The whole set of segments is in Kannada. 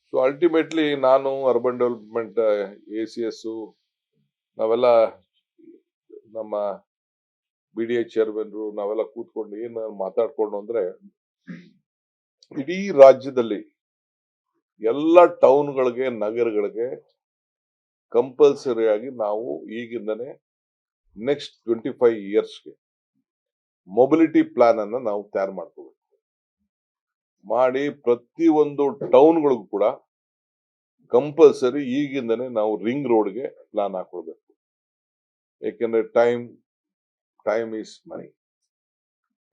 ಸೊ ಅಲ್ಟಿಮೇಟ್ಲಿ ನಾನು ಅರ್ಬನ್ ಡೆವಲಪ್ಮೆಂಟ್ ACS ನಾವೆಲ್ಲ ನಮ್ಮ BDA ಚೇರ್ಮನ್ರು ನಾವೆಲ್ಲ ಕೂತ್ಕೊಂಡು ಏನು ಮಾತಾಡ್ಕೊಂಡು ಅಂದ್ರೆ ಇಡೀ ರಾಜ್ಯದಲ್ಲಿ ಎಲ್ಲ ಟೌನ್ಗಳಿಗೆ ನಗರಗಳಿಗೆ ಕಂಪಲ್ಸರಿ ಆಗಿ ನಾವು ಈಗಿಂದನೇ ನೆಕ್ಸ್ಟ್ 25 ಇಯರ್ಸ್ಗೆ ಮೊಬಿಲಿಟಿ ಪ್ಲಾನ್ ಅನ್ನ ನಾವು ತಯಾರು ಮಾಡ್ಕೋಬೇಕು. ಮಾಡಿ ಪ್ರತಿಯೊಂದು ಟೌನ್ಗಳಿಗೂ ಕೂಡ ಕಂಪಲ್ಸರಿ ಈಗಿಂದನೇ ನಾವು ರಿಂಗ್ ರೋಡ್ಗೆ ಪ್ಲಾನ್ ಹಾಕೊಳ್ಬೇಕು. ಯಾಕೆಂದ್ರೆ ಟೈಮ್ ಈಸ್ ಮನಿ.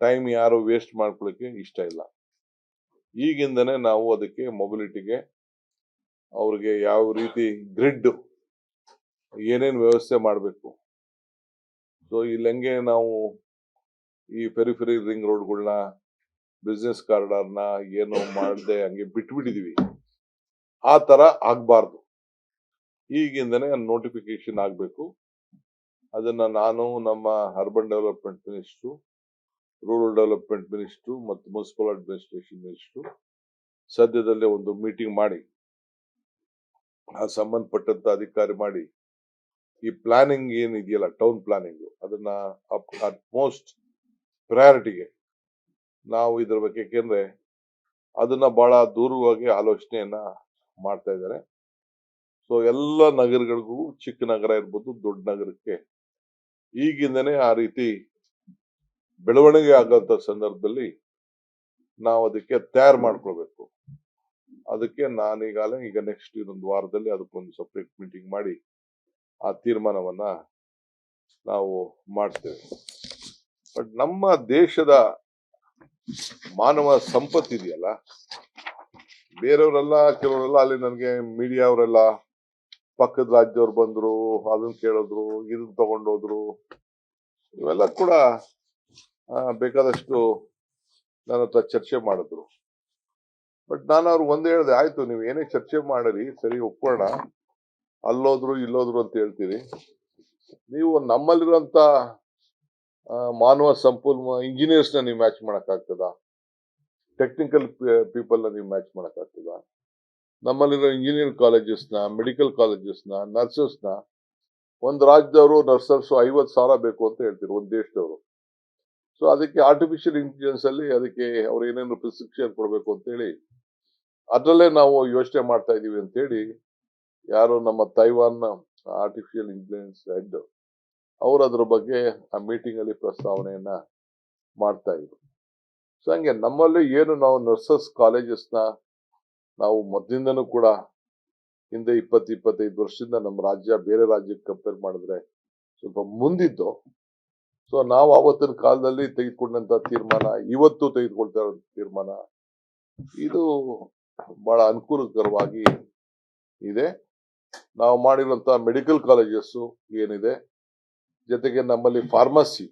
ಟೈಮ್ ಯಾರು ವೇಸ್ಟ್ ಮಾಡ್ಕೊಳ್ಳಿಕ್ಕೆ ಇಷ್ಟ ಇಲ್ಲ. ಈಗಿಂದನೇ ನಾವು ಅದಕ್ಕೆ ಮೊಬಿಲಿಟಿಗೆ ಅವ್ರಿಗೆ ಯಾವ ರೀತಿ ಗ್ರಿಡ್ ಏನೇನು ವ್ಯವಸ್ಥೆ ಮಾಡಬೇಕು. ಸೊ ಇಲ್ಲಿ ಹೆಂಗೆ ನಾವು ಈ ಪೆರಿಫೆರಿ ರಿಂಗ್ ರೋಡ್ಗಳನ್ನ ಬಿಸ್ನೆಸ್ ಕಾರಿಡಾರ್ನ ಏನೋ ಮಾಡದೆ ಹಂಗೆ ಬಿಟ್ಬಿಟ್ಟಿದೀವಿ. ಆ ತರ ಆಗ್ಬಾರ್ದು. ಈಗಿಂದನೇ ನೋಟಿಫಿಕೇಶನ್ ಆಗ್ಬೇಕು. ಅದನ್ನ ನಾನು ನಮ್ಮ urban development minister, rural development minister ಮತ್ತು ಮುನ್ಸಿಪಲ್ ಅಡ್ಮಿನಿಸ್ಟ್ರೇಷನ್ ಮಿನಿಸ್ಟ್ರು ಸದ್ಯದಲ್ಲೇ ಒಂದು ಮೀಟಿಂಗ್ ಮಾಡಿ ಆ ಸಂಬಂಧಪಟ್ಟಂತ ಅಧಿಕಾರಿ ಮಾಡಿ ಈ ಪ್ಲಾನಿಂಗ್ ಏನಿದೆಯಲ್ಲ ಟೌನ್ ಪ್ಲಾನಿಂಗ್ ಅದನ್ನ ಅಟ್ಮೋಸ್ಟ್ ಪ್ರಯಾರಿಟಿಗೆ ನಾವು ಇದ್ರ ಬಗ್ಗೆ, ಯಾಕೆಂದ್ರೆ ಅದನ್ನ ಬಹಳ ದೂರವಾಗಿ ಆಲೋಚನೆಯನ್ನ ಮಾಡ್ತಾ ಇದ್ದಾರೆ. ಸೊ ಎಲ್ಲ ನಗರಗಳಿಗೂ, ಚಿಕ್ಕ ನಗರ ಇರ್ಬೋದು ದೊಡ್ಡ ನಗರಕ್ಕೆ ಈಗಿಂದನೇ ಆ ರೀತಿ ಬೆಳವಣಿಗೆ ಆಗಂತ ಸಂದರ್ಭದಲ್ಲಿ ನಾವು ಅದಕ್ಕೆ ತಯಾರು ಮಾಡ್ಕೊಳ್ಬೇಕು. ಅದಕ್ಕೆ ನಾನೀಗಾಗಲೇ ಈಗ ನೆಕ್ಸ್ಟ್ ಇನ್ನೊಂದು ವಾರದಲ್ಲಿ ಅದಕ್ಕೊಂದು ಸಪ್ರೇಟ್ ಮೀಟಿಂಗ್ ಮಾಡಿ ಆ ತೀರ್ಮಾನವನ್ನ ನಾವು ಮಾಡ್ತೇವೆ. ಬಟ್ ನಮ್ಮ ದೇಶದ ಮಾನವ ಸಂಪತ್ತಿದೆಯಲ್ಲ, ಬೇರೆಯವರೆಲ್ಲ ಕೆಲವರೆಲ್ಲ ಅಲ್ಲಿ ನನಗೆ ಮೀಡಿಯಾ ಅವರೆಲ್ಲ ಪಕ್ಕದ ರಾಜ್ಯದವ್ರು ಬಂದ್ರು, ಅದನ್ನ ಕೇಳಿದ್ರು, ಇದನ್ನ ತಗೊಂಡೋದ್ರು, ಇವೆಲ್ಲ ಕೂಡ ಬೇಕಾದಷ್ಟು ನನ್ನ ಹತ್ರ ಚರ್ಚೆ ಮಾಡಿದ್ರು. ಬಟ್ ನಾನು ಅವ್ರು ಒಂದೇ ಹೇಳಿದೆ, ಆಯ್ತು ನೀವು ಏನೇ ಚರ್ಚೆ ಮಾಡಿರಿ, ಸರಿ ಒಪ್ಪೋಣ, ಅಲ್ಲೋದ್ರು ಇಲ್ಲೋದ್ರು ಅಂತ ಹೇಳ್ತೀರಿ. ನೀವು ನಮ್ಮಲ್ಲಿರುವಂತ ಮಾನವ ಸಂಪನ್ಮೂಲ ಇಂಜಿನಿಯರ್ಸ್ ನ ನೀವು ಮ್ಯಾಚ್ ಮಾಡಕ್ ಆಗ್ತದ? ಟೆಕ್ನಿಕಲ್ ಪೀಪಲ್ ನ ನೀವು ಮ್ಯಾಚ್ ಮಾಡಕ್ ಆಗ್ತದ? ನಮ್ಮಲ್ಲಿರೋ ಇಂಜಿನಿಯರಿಂಗ್ ಕಾಲೇಜಸ್ನ, ಮೆಡಿಕಲ್ ಕಾಲೇಜಸ್ನ, ನರ್ಸಸ್ನ ಒಂದು ರಾಜ್ಯದವರು ನರ್ಸರ್ಸ್ 50,000 ಬೇಕು ಅಂತ ಹೇಳ್ತೀರಿ ಒಂದು ದೇಶದವರು. ಸೊ ಅದಕ್ಕೆ ಆರ್ಟಿಫಿಷಿಯಲ್ ಇಂಟೆಲಿಜೆನ್ಸ್ ಅಲ್ಲಿ ಅದಕ್ಕೆ ಅವ್ರು ಏನೇನು ಪ್ರಿಸ್ಕ್ರಿಪ್ಷನ್ ಕೊಡಬೇಕು ಅಂತ ಹೇಳಿ ಅದರಲ್ಲೇ ನಾವು ಯೋಚನೆ ಮಾಡ್ತಾ ಇದೀವಿ ಅಂತ ಹೇಳಿ ಯಾರು ನಮ್ಮ ತೈವಾನ್ ಆರ್ಟಿಫಿಷಿಯಲ್ ಇಂಟೆಲಿಜೆನ್ಸ್ ಹೆಡ್ ಅವರು ಅದ್ರ ಬಗ್ಗೆ ಆ ಮೀಟಿಂಗ್ ಅಲ್ಲಿ ಪ್ರಸ್ತಾವನೆಯನ್ನ ಮಾಡ್ತಾ ಇದ್ರು. ಸೊ ಹಂಗೆ ನಮ್ಮಲ್ಲಿ ಏನು ನಾವು ನರ್ಸಸ್ ಕಾಲೇಜಸ್ನ ನಾವು ಮೊದಲಿಂದನೂ ಕೂಡ ಹಿಂದೆ 20-25 ವರ್ಷದಿಂದ ನಮ್ಮ ರಾಜ್ಯ ಬೇರೆ ರಾಜ್ಯಕ್ಕೆ ಕಂಪೇರ್ ಮಾಡಿದ್ರೆ ಸ್ವಲ್ಪ ಮುಂದಿದ್ದು. ಸೊ ನಾವು ಆವತ್ತಿನ ಕಾಲದಲ್ಲಿ ತೆಗೆದುಕೊಂಡಂತ ತೀರ್ಮಾನ, ಇವತ್ತು ತೆಗೆದುಕೊಳ್ತಾ ಇರೋ ತೀರ್ಮಾನ, ಇದು ಬಹಳ ಅನುಕೂಲಕರವಾಗಿ ಇದೆ. ನಾವು ಮಾಡಿರುವಂತ ಮೆಡಿಕಲ್ ಕಾಲೇಜಸ್ ಏನಿದೆ, ಜೊತೆಗೆ ನಮ್ಮಲ್ಲಿ ಫಾರ್ಮಸಿ,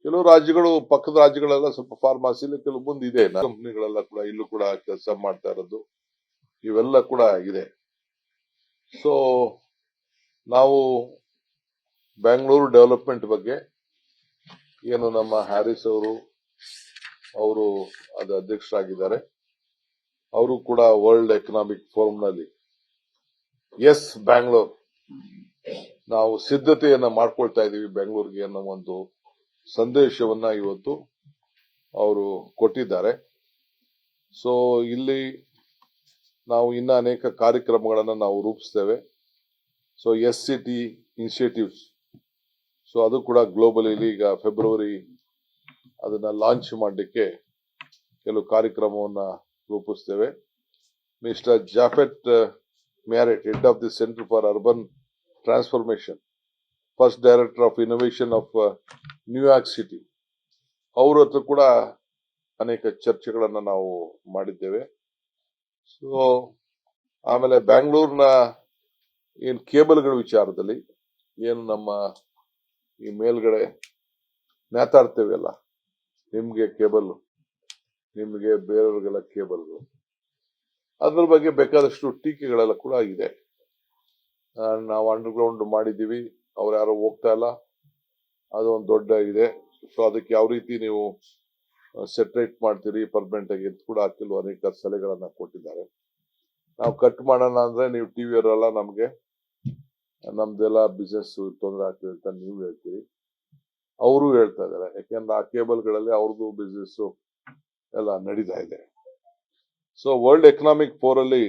ಕೆಲವು ರಾಜ್ಯಗಳು ಪಕ್ಕದ ರಾಜ್ಯಗಳೆಲ್ಲ ಸ್ವಲ್ಪ ಫಾರ್ಮಸಿಲಿ ಕೆಲವು ಮುಂದಿದೆ. ಕಂಪ್ನಿಗಳೆಲ್ಲ ಕೂಡ ಇಲ್ಲೂ ಕೂಡ ಕೆಲಸ ಮಾಡ್ತಾ ಇರೋದು ಇವೆಲ್ಲ ಕೂಡ ಇದೆ. ಸೊ ನಾವು ಬ್ಯಾಂಗ್ಳೂರು ಡೆವಲಪ್ಮೆಂಟ್ ಬಗ್ಗೆ ಏನು ನಮ್ಮ ಹ್ಯಾರಿಸ್ ಅವರು ಅದು ಅಧ್ಯಕ್ಷರಾಗಿದ್ದಾರೆ. ಅವರು ಕೂಡ ವರ್ಲ್ಡ್ ಎಕನಾಮಿಕ್ ಫೋರಂ ನಲ್ಲಿ ಎಸ್ ಬ್ಯಾಂಗ್ಳೂರ್ ನಾವು ಸಿದ್ಧತೆಯನ್ನ ಮಾಡ್ಕೊಳ್ತಾ ಇದೀವಿ ಬೆಂಗಳೂರಿಗೆ ಅನ್ನೋ ಒಂದು ಸಂದೇಶವನ್ನ ಇವತ್ತು ಅವರು ಕೊಟ್ಟಿದ್ದಾರೆ. ಸೊ ಇಲ್ಲಿ ನಾವು ಇನ್ನ ಅನೇಕ ಕಾರ್ಯಕ್ರಮಗಳನ್ನ ನಾವು ರೂಪಿಸ್ತೇವೆ. ಸೊ SCT ಇನಿಷಿಯೇಟಿವ್ಸ್, ಸೊ ಅದು ಕೂಡ ಗ್ಲೋಬಲ್ ಇಲ್ಲಿ ಈಗ ಫೆಬ್ರವರಿ ಅದನ್ನ ಲಾಂಚ್ ಮಾಡಲಿಕ್ಕೆ ಕೆಲವು ಕಾರ್ಯಕ್ರಮವನ್ನ ರೂಪಿಸ್ತೇವೆ. Mister Japhet Marrett, head of the centre for urban transformation, first director of innovation of New York city, ಅವ್ರ ಹತ್ರ ಕೂಡ ಅನೇಕ ಚರ್ಚೆಗಳನ್ನ ನಾವು ಮಾಡಿದ್ದೇವೆ. ಸೊ ಆಮೇಲೆ ಬ್ಯಾಂಗ್ಳೂರ್ನ ಏನ್ ಕೇಬಲ್ಗಳ ವಿಚಾರದಲ್ಲಿ ಏನು ನಮ್ಮ ಈ ಮೇಲ್ಗಡೆ ನೇತಾಡ್ತೇವೆಲ್ಲ, ನಿಮ್ಗೆ ಕೇಬಲ್, ನಿಮ್ಗೆ ಬೇರೆಯವ್ರಿಗೆಲ್ಲ ಕೇಬಲ್, ಅದ್ರ ಬಗ್ಗೆ ಬೇಕಾದಷ್ಟು ಟೀಕೆಗಳೆಲ್ಲ ಕೂಡ ಇದೆ. ನಾವು ಅಂಡರ್ಗ್ರೌಂಡ್ ಮಾಡಿದ್ದೀವಿ, ಅವ್ರು ಯಾರು ಹೋಗ್ತಾ ಇಲ್ಲ, ಅದು ಒಂದು ದೊಡ್ಡ ಇದೆ. ಸೊ ಅದಕ್ಕೆ ಯಾವ ರೀತಿ ನೀವು ಸೆಪರೇಟ್ ಮಾಡ್ತೀರಿ ಪರ್ಮನೆಂಟ್ ಆಗಿ ಅಂತ ಕೂಡ ಕೆಲವು ಅನೇಕ ಸಲಹೆಗಳನ್ನ ಕೊಟ್ಟಿದ್ದಾರೆ. ನಾವು ಕಟ್ ಮಾಡೋಣ ಅಂದ್ರೆ ನೀವು ಟಿವಿ ಅವರೆಲ್ಲ ನಮ್ಗೆ ನಮ್ದೆಲ್ಲ ಬಿಸ್ನೆಸ್ ತೊಂದರೆ ಆಗ್ತದೆ ಅಂತ ನೀವು ಹೇಳ್ತೀರಿ, ಅವರು ಹೇಳ್ತಾ ಇದಾರೆ. ಯಾಕೆಂದ್ರೆ ಆ ಕೇಬಲ್ಗಳಲ್ಲಿ ಅವ್ರದ್ದು ಬಿಸ್ನೆಸ್ ಎಲ್ಲ ನಡೀತಾ ಇದೆ. ಸೊ ವರ್ಲ್ಡ್ ಎಕನಾಮಿಕ್ ಫೋರಲ್ಲಿ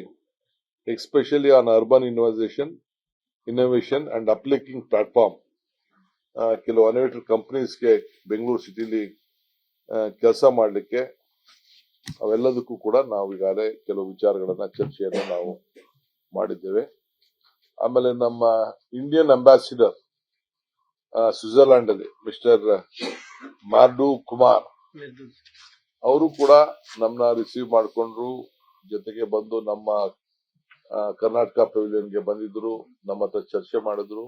especially on urban innovation and applying platform ಕೆಲವು ಅನಿವೇಟರ್ ಕಂಪನೀಸ್ಗೆ ಬೆಂಗಳೂರು ಸಿಟಿಲಿ ಕೆಲಸ ಮಾಡಲಿಕ್ಕೆ ಅವೆಲ್ಲದಕ್ಕೂ ಕೂಡ ನಾವು ಈಗಾಗಲೇ ಕೆಲವು ವಿಚಾರಗಳನ್ನ ಚರ್ಚೆಯನ್ನು ನಾವು ಮಾಡಿದ್ದೇವೆ. ಆಮೇಲೆ ನಮ್ಮ ಇಂಡಿಯನ್ ಅಂಬಾಸಿಡರ್ ಸ್ವಿಟ್ಜರ್ಲ್ಯಾಂಡ್ ಅಲ್ಲಿ ಮಿಸ್ಟರ್ ಮಾರ್ಡು ಕುಮಾರ್ ಅವರು ಕೂಡ ನಮ್ಮನ್ನ ರಿಸೀವ್ ಮಾಡಿಕೊಂಡ್ರು, ಜೊತೆಗೆ ಬಂದು ನಮ್ಮ ಕರ್ನಾಟಕ ಪೆವಿಲಿಯನ್ಗೆ ಬಂದಿದ್ರು, ನಮ್ಮ ಹತ್ರ ಚರ್ಚೆ ಮಾಡಿದ್ರು.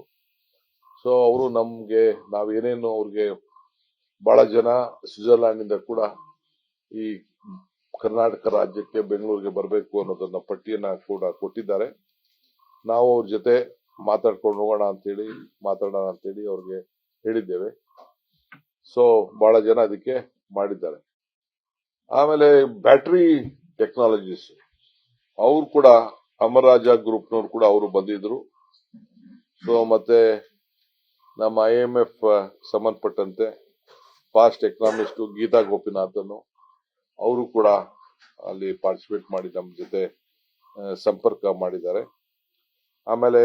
ಸೊ ಅವರು ನಮ್ಗೆ ನಾವೇನೇನು ಅವ್ರಿಗೆ ಬಹಳ ಜನ ಸ್ವಿಟ್ಜರ್ಲ್ಯಾಂಡ್ ಇಂದ ಕೂಡ ಈ ಕರ್ನಾಟಕ ರಾಜ್ಯಕ್ಕೆ ಬೆಂಗಳೂರಿಗೆ ಬರಬೇಕು ಅನ್ನೋದನ್ನ ಪಟ್ಟಿಯನ್ನ ಕೂಡ ಕೊಟ್ಟಿದ್ದಾರೆ. ನಾವು ಅವ್ರ ಜೊತೆ ಮಾತಾಡ್ಕೊಂಡು ಹೋಗೋಣ ಮಾತಾಡೋಣ ಅಂತೇಳಿ ಅವ್ರಿಗೆ ಹೇಳಿದ್ದೇವೆ. ಸೊ ಬಹಳ ಜನ ಅದಕ್ಕೆ ಮಾಡಿದ್ದಾರೆ. ಆಮೇಲೆ ಬ್ಯಾಟರಿ ಟೆಕ್ನಾಲಜೀಸ್ ಅವ್ರು ಕೂಡ ಅಮರರಾಜ ಗ್ರೂಪ್ನವ್ರು ಕೂಡ ಅವರು ಬಂದಿದ್ರು. ಸೊ ಮತ್ತೆ ನಮ್ಮ IMF ಸಂಬಂಧಪಟ್ಟಂತೆ ಫಾಸ್ಟ್ ಎಕನಾಮಿಸ್ಟ್ ಗೀತಾ ಗೋಪಿನಾಥನ್ ಅವರು ಕೂಡ ಅಲ್ಲಿ ಪಾರ್ಟಿಸಿಪೇಟ್ ಮಾಡಿ ನಮ್ಮ ಜೊತೆ ಸಂಪರ್ಕ ಮಾಡಿದ್ದಾರೆ. ಆಮೇಲೆ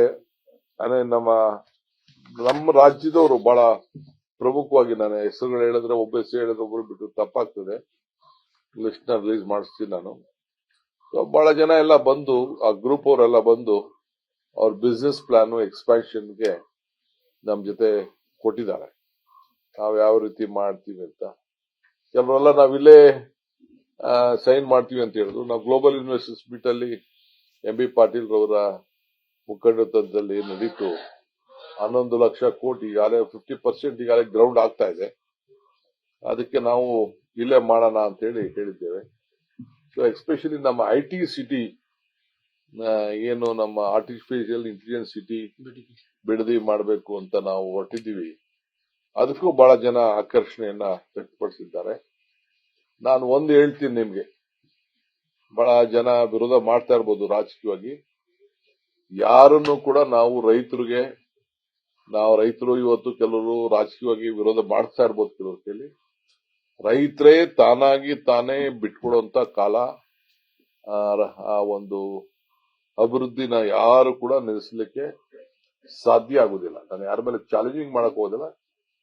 ನಮ್ಮ ರಾಜ್ಯದವರು ಬಹಳ ಪ್ರಮುಖವಾಗಿ, ನಾನು ಹೆಸರುಗಳು ಹೇಳಿದ್ರೆ ಒಬ್ಬ ಹೆಸರು ಹೇಳಿದ್ರೆ ಒಬ್ರು ಬಿಟ್ಟು ತಪ್ಪಾಗ್ತದೆ, ಲಿಸ್ಟ್ ನ ರಿಲೀಸ್ ಮಾಡಿಸ್ತೀನಿ ನಾನು. ಬಹಳ ಜನ ಎಲ್ಲ ಬಂದು, ಆ ಗ್ರೂಪ್ ಅವರೆಲ್ಲ ಬಂದು ಅವ್ರ ಬಿಸ್ನೆಸ್ ಪ್ಲಾನ್ ಎಕ್ಸ್ಪ್ಯಾನ್ಷನ್ಗೆ ನಮ್ ಜೊತೆ ಕೊಟ್ಟಿದ್ದಾರೆ, ನಾವು ಯಾವ ರೀತಿ ಮಾಡ್ತೀವಿ ಅಂತ. ಕೆಲವರೆಲ್ಲ ನಾವಿಲ್ಲೇ ಸೈನ್ ಮಾಡ್ತೀವಿ ಅಂತ ಹೇಳಿದ್ರು. ನಾವು ಗ್ಲೋಬಲ್ ಇನ್ವೆಸ್ಟರ್ಸ್ ಮೀಟ್ ಅಲ್ಲಿ MB ಪಾಟೀಲ್ ರವರ ಮುಖಂಡತ್ವದಲ್ಲಿ ನಡೀತು. 11 ಲಕ್ಷ ಕೋಟಿ ಈಗಾಗಲೇ 50% ಈಗಾಗಲೇ ಗ್ರೌಂಡ್ ಆಗ್ತಾ ಇದೆ. ಅದಕ್ಕೆ ನಾವು ಇಲ್ಲೇ ಮಾಡೋಣ ಅಂತ ಹೇಳಿದ್ದೇವೆ. ಸೊ ಎಸ್ಪೆಷಲಿ ನಮ್ಮ IT ಸಿಟಿ ಏನು ನಮ್ಮ ಆರ್ಟಿಫಿಷಿಯಲ್ ಇಂಟೆಲಿಜೆನ್ಸ್ ಸಿಟಿ ಬಿಡದಿ ಮಾಡಬೇಕು ಅಂತ ನಾವು ಹೊರಟಿದ್ದೀವಿ. ಅದಕ್ಕೂ ಬಹಳ ಜನ ಆಕರ್ಷಣೆಯನ್ನ ವ್ಯಕ್ತಪಡಿಸಿದ್ದಾರೆ. ನಾನು ಒಂದು ಹೇಳ್ತೀನಿ ನಿಮ್ಗೆ, ಬಹಳ ಜನ ವಿರೋಧ ಮಾಡ್ತಾ ಇರ್ಬೋದು ರಾಜಕೀಯವಾಗಿ, ಯಾರನ್ನು ಕೂಡ ನಾವು ರೈತರು ಇವತ್ತು ಕೆಲವರು ರಾಜಕೀಯವಾಗಿ ವಿರೋಧ ಮಾಡ್ತಾ ಇರ್ಬೋದು ಕೆಲವರು ಕೇಳಿ, ರೈತರೇ ತಾನೇ ಬಿಟ್ಕೊಡುವಂತ ಕಾಲ. ಆ ಒಂದು ಅಭಿವೃದ್ಧಿನ ಯಾರು ಕೂಡ ನಿಲ್ಲಿಸಲಿಕ್ಕೆ ಸಾಧ್ಯ ಆಗುದಿಲ್ಲ. ನಾನು ಯಾರ ಮೇಲೆ ಚಾಲೆಂಜಿಂಗ್ ಮಾಡಕ್ ಹೋಗೋದಿಲ್ಲ.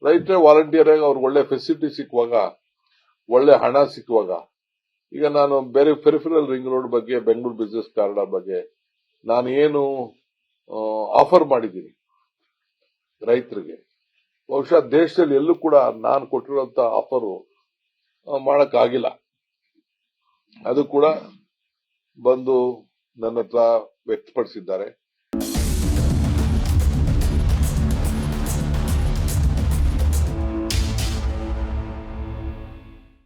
ರೈತರೇ ವಾಲಂಟಿಯರ್ ಆಗಿ ಅವ್ರಿಗೆ ಒಳ್ಳೆ ಫೆಸಿಲಿಟಿ ಸಿಕ್ಕುವಾಗ, ಒಳ್ಳೆ ಹಣ ಸಿಕ್ಕುವಾಗ, ಈಗ ನಾನು ಬೇರೆ ಪೆರಿಫೆರಲ್ ರಿಂಗ್ ರೋಡ್ ಬಗ್ಗೆ, ಬೆಂಗಳೂರು ಬಿಸಿನೆಸ್ ಕಾರಿಡಾರ್ ಬಗ್ಗೆ ನಾನು ಏನು ಆಫರ್ ಮಾಡಿದ್ದೀನಿ ರೈತರಿಗೆ, ಬಹುಶಃ ದೇಶದಲ್ಲಿ ಎಲ್ಲೂ ಕೂಡ ನಾನು ಕೊಟ್ಟಿರುವಂತ ಆಫರ್ ಮಾಡಕ್ಕಾಗಿಲ್ಲ. ಅದು ಕೂಡ ಬಂದು ನನ್ನ ಹತ್ರ ವ್ಯಕ್ತಪಡಿಸಿದ್ದಾರೆ.